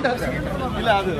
ಇಲ್ಲ ಅದು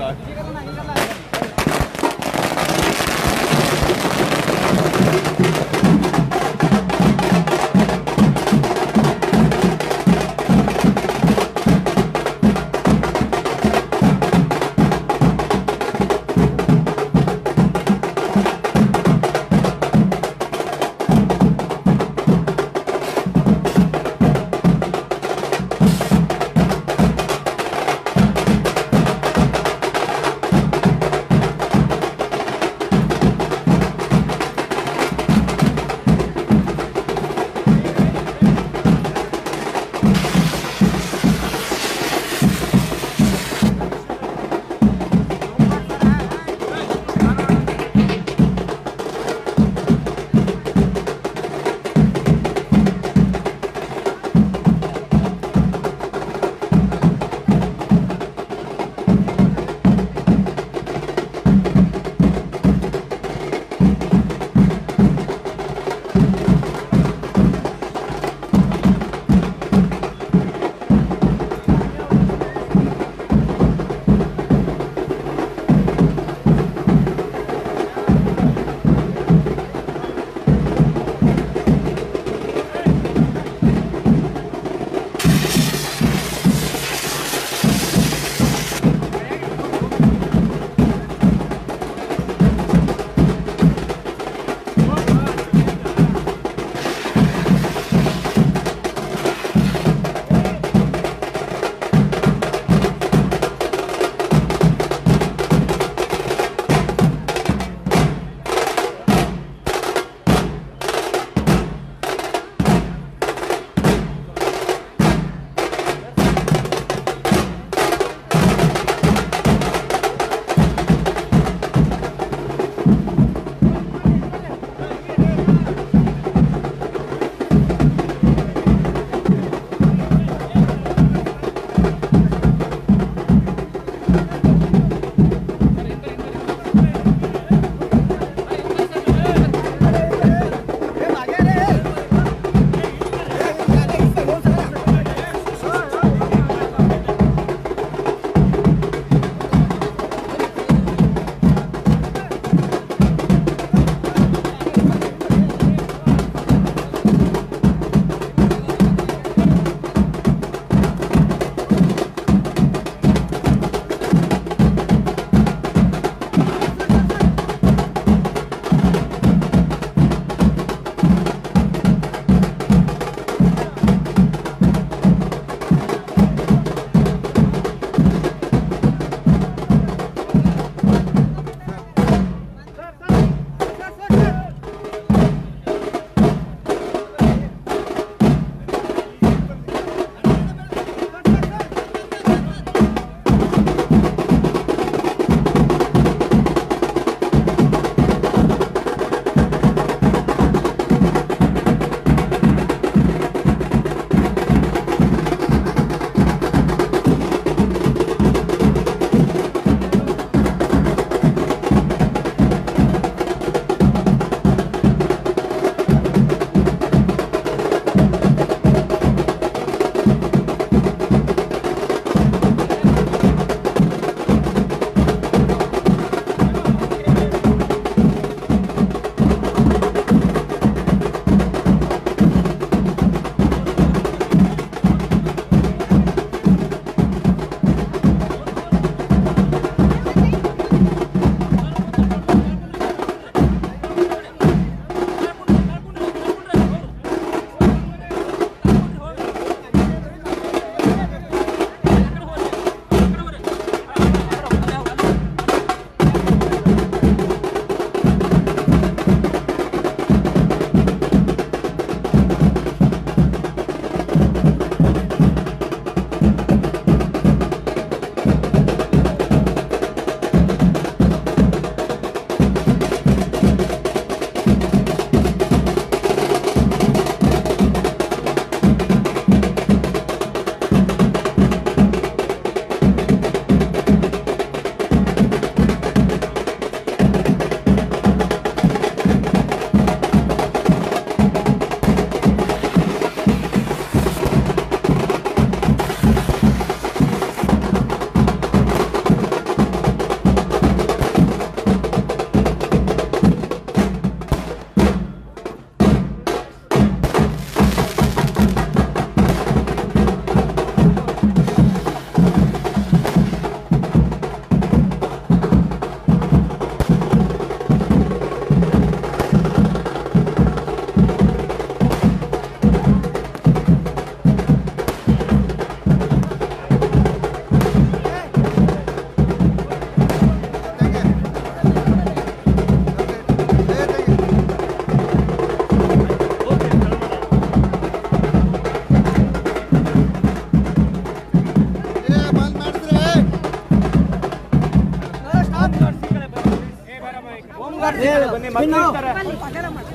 ಬನ್ನಿ, ಮಕ್ಕಳು ಇರ್ತಾರೆ.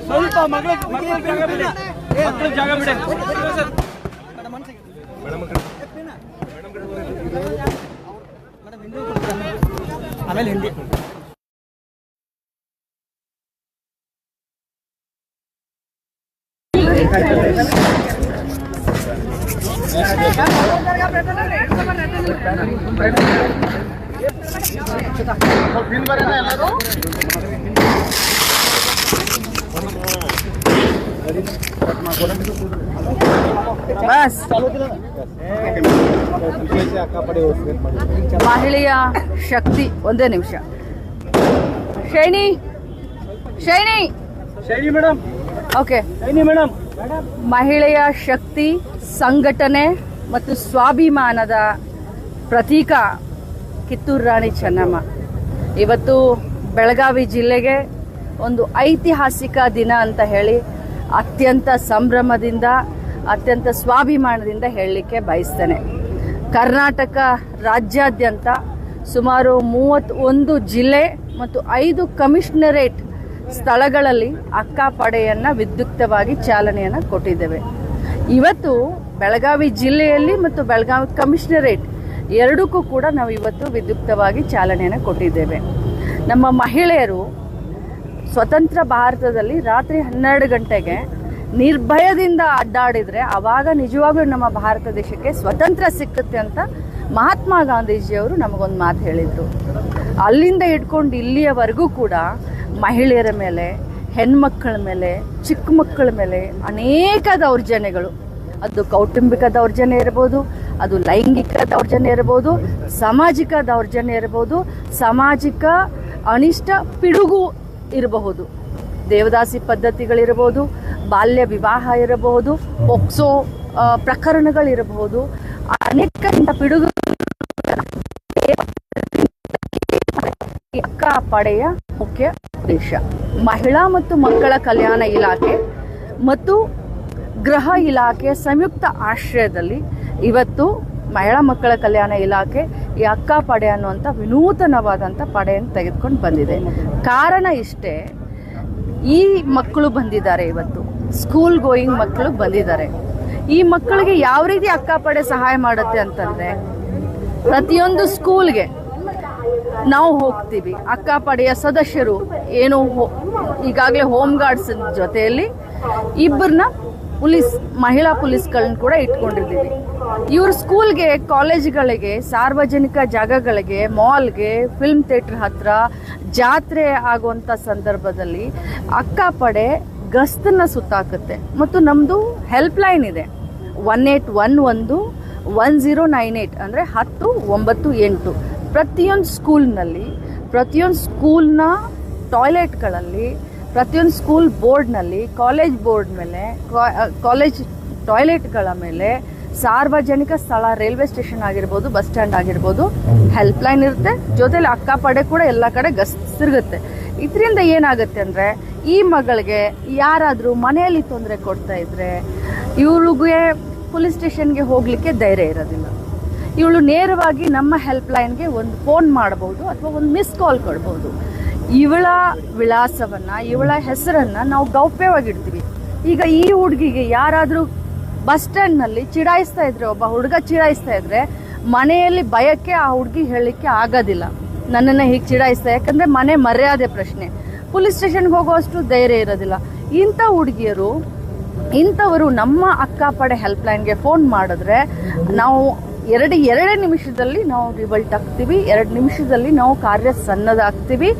ಸ್ವಲ್ಪ ಮಕ್ಕಳು ಜಾಗ ಬಿಡಿ, ಮಕ್ಕಳು ಜಾಗ ಬಿಡಿ. ಆಮೇಲೆ ಹಿಂದಿ ಬಸ್ ಮಹಿಳೆಯ ಶಕ್ತಿ. ಒಂದೇ ನಿಮಿಷ. Shiny madam. ಓಕೆ. ಮೇಡಮ್, ಮಹಿಳೆಯ ಶಕ್ತಿ, ಸಂಘಟನೆ ಮತ್ತು ಸ್ವಾಭಿಮಾನದ ಪ್ರತೀಕ ಕಿತ್ತೂರು ರಾಣಿ ಚೆನ್ನಮ್ಮ. ಇವತ್ತು ಬೆಳಗಾವಿ ಜಿಲ್ಲೆಗೆ ಒಂದು ಐತಿಹಾಸಿಕ ದಿನ ಅಂತ ಹೇಳಿ ಅತ್ಯಂತ ಸಂಭ್ರಮದಿಂದ, ಅತ್ಯಂತ ಸ್ವಾಭಿಮಾನದಿಂದ ಹೇಳಲಿಕ್ಕೆ ಬಯಸ್ತೇನೆ. ಕರ್ನಾಟಕ ರಾಜ್ಯಾದ್ಯಂತ ಸುಮಾರು 31 ಜಿಲ್ಲೆ ಮತ್ತು 5 ಕಮಿಷನರೇಟ್ ಸ್ಥಳಗಳಲ್ಲಿ ಅಕ್ಕಾಪಡೆಯನ್ನು ವಿದ್ಯುಕ್ತವಾಗಿ ಚಾಲನೆಯನ್ನು ಕೊಟ್ಟಿದ್ದೇವೆ. ಇವತ್ತು ಬೆಳಗಾವಿ ಜಿಲ್ಲೆಯಲ್ಲಿ ಮತ್ತು ಬೆಳಗಾವಿ ಕಮಿಷನರೇಟ್ ಎರಡಕ್ಕೂ ಕೂಡ ನಾವು ಇವತ್ತು ವಿದ್ಯುಕ್ತವಾಗಿ ಚಾಲನೆಯನ್ನು ಕೊಟ್ಟಿದ್ದೇವೆ. ನಮ್ಮ ಮಹಿಳೆಯರು ಸ್ವತಂತ್ರ ಭಾರತದಲ್ಲಿ ರಾತ್ರಿ 12 ಗಂಟೆಗೆ ನಿರ್ಭಯದಿಂದ ಅಡ್ಡಾಡಿದರೆ ಆವಾಗ ನಿಜವಾಗ್ಲೂ ನಮ್ಮ ಭಾರತ ದೇಶಕ್ಕೆ ಸ್ವತಂತ್ರ ಸಿಕ್ಕುತ್ತೆ ಅಂತ ಮಹಾತ್ಮ ಗಾಂಧೀಜಿಯವರು ನಮಗೊಂದು ಮಾತು ಹೇಳಿದರು. ಅಲ್ಲಿಂದ ಇಟ್ಕೊಂಡು ಇಲ್ಲಿಯವರೆಗೂ ಕೂಡ ಮಹಿಳೆಯರ ಮೇಲೆ, ಹೆಣ್ಮಕ್ಕಳ ಮೇಲೆ, ಚಿಕ್ಕ ಮಕ್ಕಳ ಮೇಲೆ ಅನೇಕ ದೌರ್ಜನ್ಯಗಳು, ಅದು ಕೌಟುಂಬಿಕ ದೌರ್ಜನ್ಯ ಇರ್ಬೋದು, ಅದು ಲೈಂಗಿಕ ದೌರ್ಜನ್ಯ ಇರ್ಬೋದು, ಸಾಮಾಜಿಕ ದೌರ್ಜನ್ಯ ಇರ್ಬೋದು, ಸಾಮಾಜಿಕ ಅನಿಷ್ಟ ಪಿಡುಗು ಇರಬಹುದು, ದೇವದಾಸಿ ಪದ್ಧತಿಗಳಿರಬಹುದು, ಬಾಲ್ಯ ವಿವಾಹ ಇರಬಹುದು, ಪೋಕ್ಸೋ ಪ್ರಕರಣಗಳಿರಬಹುದು, ಅನೇಕ ಪಿಡುಗು ಅಕ್ಕಾಪಡೆಯ ಮುಖ್ಯ ಉದ್ದೇಶ. ಮಹಿಳಾ ಮತ್ತು ಮಕ್ಕಳ ಕಲ್ಯಾಣ ಇಲಾಖೆ ಮತ್ತು ಗೃಹ ಇಲಾಖೆ ಸಂಯುಕ್ತ ಆಶ್ರಯದಲ್ಲಿ ಇವತ್ತು ಮಹಿಳಾ ಮಕ್ಕಳ ಕಲ್ಯಾಣ ಇಲಾಖೆ ಈ ಅಕ್ಕಾಪಡೆ ಅನ್ನುವಂಥ ವಿನೂತನವಾದಂಥ ಪಡೆಯನ್ನು ತೆಗೆದುಕೊಂಡು ಬಂದಿದೆ. ಕಾರಣ ಇಷ್ಟೇ, ಈ ಮಕ್ಕಳು ಬಂದಿದ್ದಾರೆ, ಇವತ್ತು ಸ್ಕೂಲ್ ಗೋಯಿಂಗ್ ಮಕ್ಕಳು ಬಂದಿದ್ದಾರೆ. ಈ ಮಕ್ಕಳಿಗೆ ಯಾವ ರೀತಿ ಅಕ್ಕಾಪಡೆ ಸಹಾಯ ಮಾಡುತ್ತೆ ಅಂತಂದರೆ, ಪ್ರತಿಯೊಂದು ಸ್ಕೂಲ್ಗೆ ನಾವು ಹೋಗ್ತೀವಿ, ಅಕ್ಕಾಪಡೆಯ ಸದಸ್ಯರು ಏನು ಈಗಾಗಲೇ ಹೋಮ್ ಗಾರ್ಡ್ಸ್ ಜೊತೆಯಲ್ಲಿ ಇಬ್ಬರನ್ನ ಮಹಿಳಾ ಪೊಲೀಸ್ಗಳನ್ನ ಕೂಡ ಇಟ್ಕೊಂಡಿದ್ದೀವಿ. ಇವರು ಸ್ಕೂಲ್ಗೆ, ಕಾಲೇಜ್ಗಳಿಗೆ, ಸಾರ್ವಜನಿಕ ಜಾಗಗಳಿಗೆ, ಮಾಲ್ಗೆ, ಫಿಲ್ಮ್ ಥಿಯೇಟರ್ ಹತ್ರ ಜಾತ್ರೆ ಆಗುವಂಥ ಸಂದರ್ಭದಲ್ಲಿ ಅಕ್ಕಾಪಡೆ ಗಸ್ತನ್ನು ಸುತ್ತಾಕುತ್ತೆ. ಮತ್ತು ನಮ್ಮದು ಹೆಲ್ಪ್ಲೈನ್ ಇದೆ 1811 1098 ಅಂದರೆ 1098. ಪ್ರತಿಯೊಂದು ಸ್ಕೂಲ್ನಲ್ಲಿ, ಪ್ರತಿಯೊಂದು ಸ್ಕೂಲ್ನ ಟಾಯ್ಲೆಟ್ಗಳಲ್ಲಿ, ಪ್ರತಿಯೊಂದು ಸ್ಕೂಲ್ ಬೋರ್ಡ್ನಲ್ಲಿ, ಕಾಲೇಜ್ ಬೋರ್ಡ್ ಮೇಲೆ, ಕಾಲೇಜ್ ಟಾಯ್ಲೆಟ್ಗಳ ಮೇಲೆ, ಸಾರ್ವಜನಿಕ ಸ್ಥಳ, ರೈಲ್ವೆ ಸ್ಟೇಷನ್ ಆಗಿರ್ಬೋದು, ಬಸ್ ಸ್ಟ್ಯಾಂಡ್ ಆಗಿರ್ಬೋದು, ಹೆಲ್ಪ್ಲೈನ್ ಇರುತ್ತೆ. ಜೊತೆಲಿ ಅಕ್ಕಾಪಡೆ ಕೂಡ ಎಲ್ಲ ಕಡೆ ತಿರುಗುತ್ತೆ. ಇದರಿಂದ ಏನಾಗುತ್ತೆ ಅಂದರೆ, ಈ ಮಗಳಿಗೆ ಯಾರಾದರೂ ಮನೆಯಲ್ಲಿ ತೊಂದರೆ ಕೊಡ್ತಾ ಇದ್ರೆ ಇವ್ಳಿಗೆ ಪೊಲೀಸ್ ಸ್ಟೇಷನ್ಗೆ ಹೋಗಲಿಕ್ಕೆ ಧೈರ್ಯ ಇರೋದಿಲ್ಲ. ಇವಳು ನೇರವಾಗಿ ನಮ್ಮ ಹೆಲ್ಪ್ಲೈನ್ಗೆ ಒಂದು ಫೋನ್ ಮಾಡಬಹುದು ಅಥವಾ ಒಂದು ಮಿಸ್ ಕಾಲ್ ಕೊಡ್ಬೋದು. ಇವಳ ವಿಳಾಸವನ್ನು, ಇವಳ ಹೆಸರನ್ನು ನಾವು ಗೌಪ್ಯವಾಗಿಡ್ತೀವಿ. ಈಗ ಈ ಹುಡುಗಿಗೆ ಯಾರಾದರೂ ಬಸ್ ಸ್ಟ್ಯಾಂಡ್ನಲ್ಲಿ ಚಿಡಾಯಿಸ್ತಾ ಇದ್ರೆ, ಒಬ್ಬ ಹುಡುಗ ಚಿಡಾಯಿಸ್ತಾ ಇದ್ರೆ, ಮನೆಯಲ್ಲಿ ಭಯಕ್ಕೆ ಆ ಹುಡುಗಿ ಹೇಳಲಿಕ್ಕೆ ಆಗೋದಿಲ್ಲ ನನ್ನನ್ನು ಹೀಗೆ ಚಿಡಾಯಿಸ್ತಾ, ಯಾಕಂದರೆ ಮನೆ ಮರ್ಯಾದೆ ಪ್ರಶ್ನೆ. ಪೊಲೀಸ್ ಸ್ಟೇಷನ್ಗೆ ಹೋಗೋಷ್ಟು ಧೈರ್ಯ ಇರೋದಿಲ್ಲ. ಇಂಥ ಹುಡುಗಿಯರು, ಇಂಥವರು ನಮ್ಮ ಅಕ್ಕಾಪಡೆ ಹೆಲ್ಪ್ಲೈನ್ಗೆ ಫೋನ್ ಮಾಡಿದ್ರೆ ನಾವು ಎರಡೇ ನಿಮಿಷದಲ್ಲಿ ನಾವು ರಿವಲ್ಟ್ ಆಗ್ತೀವಿ, 2 ನಿಮಿಷದಲ್ಲಿ ನಾವು ಕಾರ್ಯ ಸನ್ನದ್ಧಾಗ್ತೀವಿ,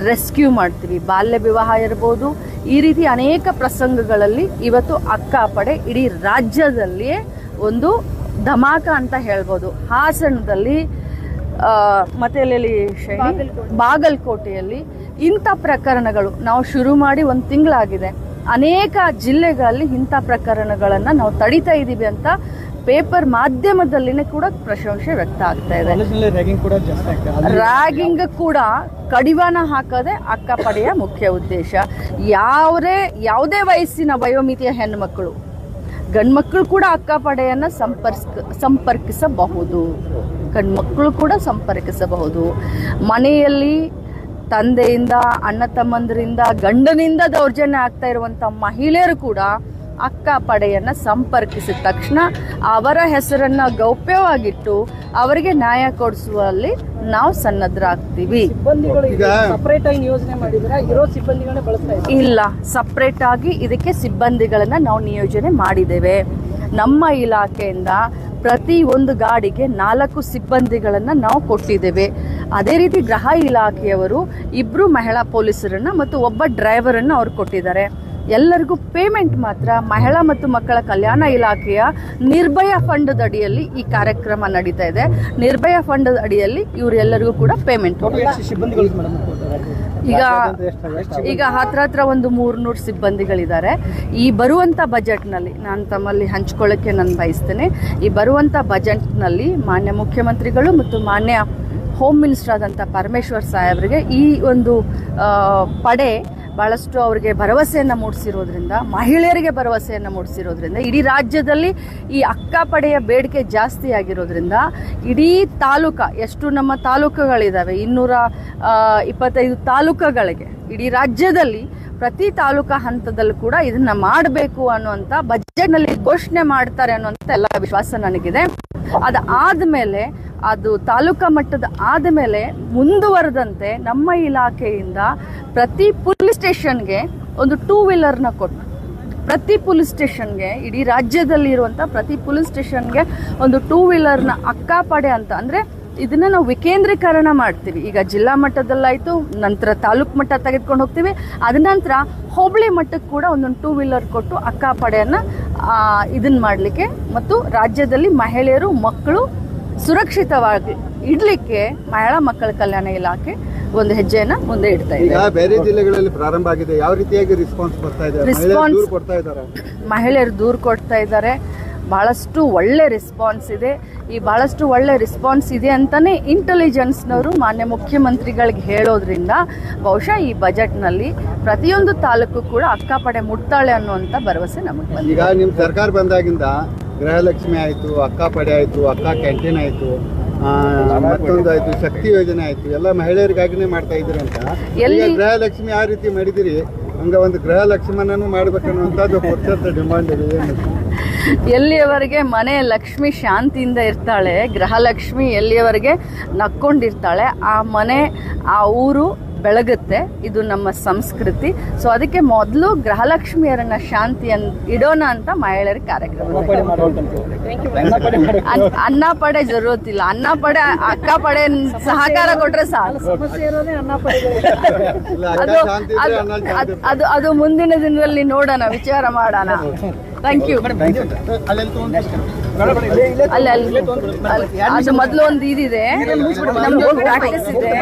ರೆಸ್ಕ್ಯೂ ಮಾಡ್ತೀವಿ. ಬಾಲ್ಯ ವಿವಾಹ ಇರ್ಬೋದು, ಈ ರೀತಿ ಅನೇಕ ಪ್ರಸಂಗಗಳಲ್ಲಿ ಇವತ್ತು ಅಕ್ಕಾಪಡೆ ಇಡೀ ರಾಜ್ಯದಲ್ಲಿಯೇ ಒಂದು ಧಮಾಕ ಅಂತ ಹೇಳ್ಬೋದು. ಹಾಸನದಲ್ಲಿ ಮತ್ತೆ ಎಲ್ಲೆಲ್ಲಿ ಬಾಗಲಕೋಟೆಯಲ್ಲಿ ಇಂಥ ಪ್ರಕರಣಗಳು ನಾವು ಶುರು ಮಾಡಿ 1 ತಿಂಗಳಾಗಿದೆ. ಅನೇಕ ಜಿಲ್ಲೆಗಳಲ್ಲಿ ಇಂಥ ಪ್ರಕರಣಗಳನ್ನು ನಾವು ತಡಿತಾ ಇದ್ದೀವಿ ಅಂತ ಪೇಪರ್ ಮಾಧ್ಯಮದಲ್ಲಿನೇ ಕೂಡ ಪ್ರಶಂಸೆ ವ್ಯಕ್ತ ಆಗ್ತಾ ಇದೆ. ರ್ಯಾಗಿಂಗ್ ಕೂಡ ಕಡಿವಾಣ ಹಾಕೋದೇ ಅಕ್ಕಾಪಡೆಯ ಮುಖ್ಯ ಉದ್ದೇಶ. ಯಾವುದೇ ವಯಸ್ಸಿನ ವಯೋಮಿತಿಯ ಹೆಣ್ಣುಮಕ್ಕಳು, ಗಂಡ್ಮಕ್ಕಳು ಕೂಡ ಅಕ್ಕಾಪಡೆಯನ್ನು ಸಂಪರ್ಕಿಸಬಹುದು, ಗಂಡ್ಮಕ್ಕಳು ಕೂಡ ಸಂಪರ್ಕಿಸಬಹುದು. ಮನೆಯಲ್ಲಿ ತಂದೆಯಿಂದ, ಅಣ್ಣ ತಮ್ಮಂದರಿಂದ, ಗಂಡನಿಂದ ದೌರ್ಜನ್ಯ ಆಗ್ತಾ ಇರುವಂಥ ಮಹಿಳೆಯರು ಕೂಡ ಅಕ್ಕ ಪಡೆಯನ್ನು ಸಂಪರ್ಕಿಸಿದ ತಕ್ಷಣ ಅವರ ಹೆಸರನ್ನು ಗೌಪ್ಯವಾಗಿಟ್ಟು ಅವರಿಗೆ ನ್ಯಾಯ ಕೊಡಿಸುವಲ್ಲಿ ನಾವು ಸನ್ನದ್ಧರಾಗ್ತೀವಿ. ಇಲ್ಲ, ಸಪ್ರೇಟ್ ಆಗಿ ಇದಕ್ಕೆ ಸಿಬ್ಬಂದಿಗಳನ್ನು ನಾವು ನಿಯೋಜನೆ ಮಾಡಿದ್ದೇವೆ. ನಮ್ಮ ಇಲಾಖೆಯಿಂದ ಪ್ರತಿ ಒಂದು ಗಾಡಿಗೆ 4 ಸಿಬ್ಬಂದಿಗಳನ್ನು ನಾವು ಕೊಟ್ಟಿದ್ದೇವೆ. ಅದೇ ರೀತಿ ಗೃಹ ಇಲಾಖೆಯವರು 2 ಮಹಿಳಾ ಪೊಲೀಸರನ್ನು ಮತ್ತು ಒಬ್ಬ ಡ್ರೈವರನ್ನು ಅವ್ರು ಕೊಟ್ಟಿದ್ದಾರೆ. ಎಲ್ಲರಿಗೂ ಪೇಮೆಂಟ್ ಮಾತ್ರ ಮಹಿಳಾ ಮತ್ತು ಮಕ್ಕಳ ಕಲ್ಯಾಣ ಇಲಾಖೆಯ ನಿರ್ಭಯ ಫಂಡ್ ಅಡಿಯಲ್ಲಿ ಈ ಕಾರ್ಯಕ್ರಮ ನಡೀತಾ ಇದೆ. ನಿರ್ಭಯ ಫಂಡ್ ಅಡಿಯಲ್ಲಿ ಇವರೆಲ್ಲರಿಗೂ ಕೂಡ ಪೇಮೆಂಟ್. ಈಗ ಹತ್ರ ಒಂದು 300 ಸಿಬ್ಬಂದಿಗಳಿದ್ದಾರೆ. ಈ ಬರುವಂಥ ಬಜೆಟ್ನಲ್ಲಿ ನಾನು ತಮ್ಮಲ್ಲಿ ಹಂಚ್ಕೊಳ್ಳೋಕ್ಕೆ ನಾನು ಬಯಸ್ತೇನೆ. ಈ ಬರುವಂಥ ಬಜೆಟ್ನಲ್ಲಿ ಮಾನ್ಯ ಮುಖ್ಯಮಂತ್ರಿಗಳು ಮತ್ತು ಮಾನ್ಯ ಹೋಮ್ ಮಿನಿಸ್ಟರ್ ಆದಂಥ ಪರಮೇಶ್ವರ್ ಸಾಹೇಬರಿಗೆ ಈ ಒಂದು ಪಡೆ ಭಾಳಷ್ಟು ಅವರಿಗೆ ಭರವಸೆಯನ್ನು ಮೂಡಿಸಿರೋದ್ರಿಂದ, ಮಹಿಳೆಯರಿಗೆ ಭರವಸೆಯನ್ನು ಮೂಡಿಸಿರೋದ್ರಿಂದ, ಇಡೀ ರಾಜ್ಯದಲ್ಲಿ ಈ ಅಕ್ಕ ಪಡೆಯ ಬೇಡಿಕೆ ಜಾಸ್ತಿ ಆಗಿರೋದ್ರಿಂದ ಇಡೀ ಎಷ್ಟು ನಮ್ಮ ತಾಲೂಕುಗಳಿದ್ದಾವೆ, 225 ತಾಲೂಕುಗಳಿಗೆ ಇಡೀ ರಾಜ್ಯದಲ್ಲಿ ಪ್ರತಿ ತಾಲೂಕಾ ಹಂತದಲ್ಲೂ ಕೂಡ ಇದನ್ನ ಮಾಡಬೇಕು ಅನ್ನುವಂಥ ಬಜೆಟ್ನಲ್ಲಿ ಘೋಷಣೆ ಮಾಡ್ತಾರೆ ಅನ್ನುವಂಥ ಎಲ್ಲ ವಿಶ್ವಾಸ ನನಗಿದೆ. ಅದಾದಮೇಲೆ ಅದು ತಾಲೂಕಾ ಮಟ್ಟದ ಆದಮೇಲೆ ಮುಂದುವರೆದಂತೆ ನಮ್ಮ ಇಲಾಖೆಯಿಂದ ಪ್ರತಿ ಪೊಲೀಸ್ ಸ್ಟೇಷನ್ಗೆ ಒಂದು 2 ವೀಲರ್ನ ಕೊಟ್ಟು, ಪ್ರತಿ ಪೊಲೀಸ್ ಸ್ಟೇಷನ್ಗೆ, ಇಡೀ ರಾಜ್ಯದಲ್ಲಿ ಇರುವಂಥ ಪ್ರತಿ ಪೊಲೀಸ್ ಸ್ಟೇಷನ್ಗೆ ಒಂದು 2 ವೀಲರ್ನ ಅಕ್ಕಾಪಡೆ ಅಂತ, ಅಂದರೆ ಇದನ್ನ ನಾವು ವಿಕೇಂದ್ರೀಕರಣ ಮಾಡ್ತೀವಿ. ಈಗ ಜಿಲ್ಲಾ ಮಟ್ಟದಲ್ಲಾಯಿತು, ನಂತರ ತಾಲೂಕು ಮಟ್ಟ ತೆಗೆದುಕೊಂಡು ಹೋಗ್ತೀವಿ, ಅದ ನಂತರ ಹೋಬಳಿ ಮಟ್ಟಕ್ಕೆ ಕೂಡ ಒಂದೊಂದು 2 ವೀಲರ್ ಕೊಟ್ಟು ಅಕ್ಕಾಪಡೆಯನ್ನು ಇದನ್ನ ಮಾಡಲಿಕ್ಕೆ ಮತ್ತು ರಾಜ್ಯದಲ್ಲಿ ಮಹಿಳೆಯರು, ಮಕ್ಕಳು ಸುರಕ್ಷಿತವಾಗಿ ಇಡ್ಲಿಕ್ಕೆ ಮಹಿಳಾ ಮಕ್ಕಳ ಕಲ್ಯಾಣ ಇಲಾಖೆ ಒಂದು ಹೆಜ್ಜೆಯನ್ನ ಮುಂದೆ ಇಡ್ತಾ ಇದೆ. ಬೇರೆ ಜಿಲ್ಲೆಗಳಲ್ಲಿ ಪ್ರಾರಂಭ ಆಗಿದೆ, ಯಾವ ರೀತಿಯಾಗಿ ರೆಸ್ಪಾನ್ಸ್ ಬರ್ತಾ ಇದೆ? ಮಹಿಳೆಯರು ದೂರು ಕೊಡ್ತಾ ಇದ್ದಾರೆ. ಬಹಳಷ್ಟು ಒಳ್ಳೆ ರೆಸ್ಪಾನ್ಸ್ ಇದೆ. ಈ ಬಹಳಷ್ಟು ಒಳ್ಳೆ ರೆಸ್ಪಾನ್ಸ್ ಇದೆ ಅಂತಾನೆ ಇಂಟೆಲಿಜೆನ್ಸ್ನವರು ಮಾನ್ಯ ಮುಖ್ಯಮಂತ್ರಿಗಳಿಗೆ ಹೇಳೋದ್ರಿಂದ ಬಹುಶಃ ಈ ಬಜೆಟ್ನಲ್ಲಿ ಪ್ರತಿಯೊಂದು ತಾಲೂಕು ಕೂಡ ಅಕ್ಕಾಪಡೆ ಮುಟ್ತಾಳೆ ಅನ್ನುವಂಥ ಭರವಸೆ ನಮಗೆ ಬಂದಿದೆ. ಈಗ ನಿಮ್ಮ ಸರ್ಕಾರ ಬಂದಾಗಿಂದ ಗೃಹಲಕ್ಷ್ಮಿ ಆಯಿತು, ಅಕ್ಕಾಪಡೆ ಆಯಿತು, ಅಕ್ಕ ಕ್ಯಾಂಟೀನ್ ಆಯಿತು, ಮತ್ತೊಂದು ಆಯಿತು, ಶಕ್ತಿ ಯೋಜನೆ ಆಯಿತು, ಎಲ್ಲ ಮಹಿಳೆಯರಿಗಾಗಿನೇ ಮಾಡ್ತಾ ಇದ್ದೀರಿ ಅಂತ. ಗೃಹಲಕ್ಷ್ಮಿ ಯಾವ ರೀತಿ ಮಾಡಿದಿರಿ, ಹಂಗ ಒಂದು ಗೃಹಲಕ್ಷ್ಮನೂ ಮಾಡ್ಬೇಕನ್ನುವಂಥದ್ದು ಪಕ್ಷದ ಡಿಮಾಂಡ್ ಇದೆ. ಎಲ್ಲಿಯವರೆಗೆ ಮನೆ ಲಕ್ಷ್ಮಿ ಶಾಂತಿಯಿಂದ ಇರ್ತಾಳೆ, ಗೃಹಲಕ್ಷ್ಮಿ ಎಲ್ಲಿಯವರೆಗೆ ನಕ್ಕೊಂಡಿರ್ತಾಳೆ, ಆ ಮನೆ, ಆ ಊರು ಬೆಳಗುತ್ತೆ. ಇದು ನಮ್ಮ ಸಂಸ್ಕೃತಿ. ಸೊ ಅದಕ್ಕೆ ಮೊದಲು ಗೃಹಲಕ್ಷ್ಮಿಯರನ್ನ ಶಾಂತಿಯನ್ನು ಇಡೋಣ ಅಂತ ಮಹಿಳೆಯರ ಕಾರ್ಯಕ್ರಮ. ಅನ್ನ ಪಡೆ ಜರೂರತಿಲ್ಲ, ಅನ್ನ ಪಡೆ ಅಕ್ಕ ಪಡೆ ಸಹಕಾರ ಕೊಟ್ರೆ ಸಾಕು. ಅದು ಮುಂದಿನ ದಿನದಲ್ಲಿ ನೋಡೋಣ, ವಿಚಾರ ಮಾಡೋಣ. Thank you. ಅದು ಮೊದಲು ಒಂದು ಇದಿದೆ, ನಮ್ದು ಪ್ರಾಕ್ಟೀಸ್ ಇದೆ.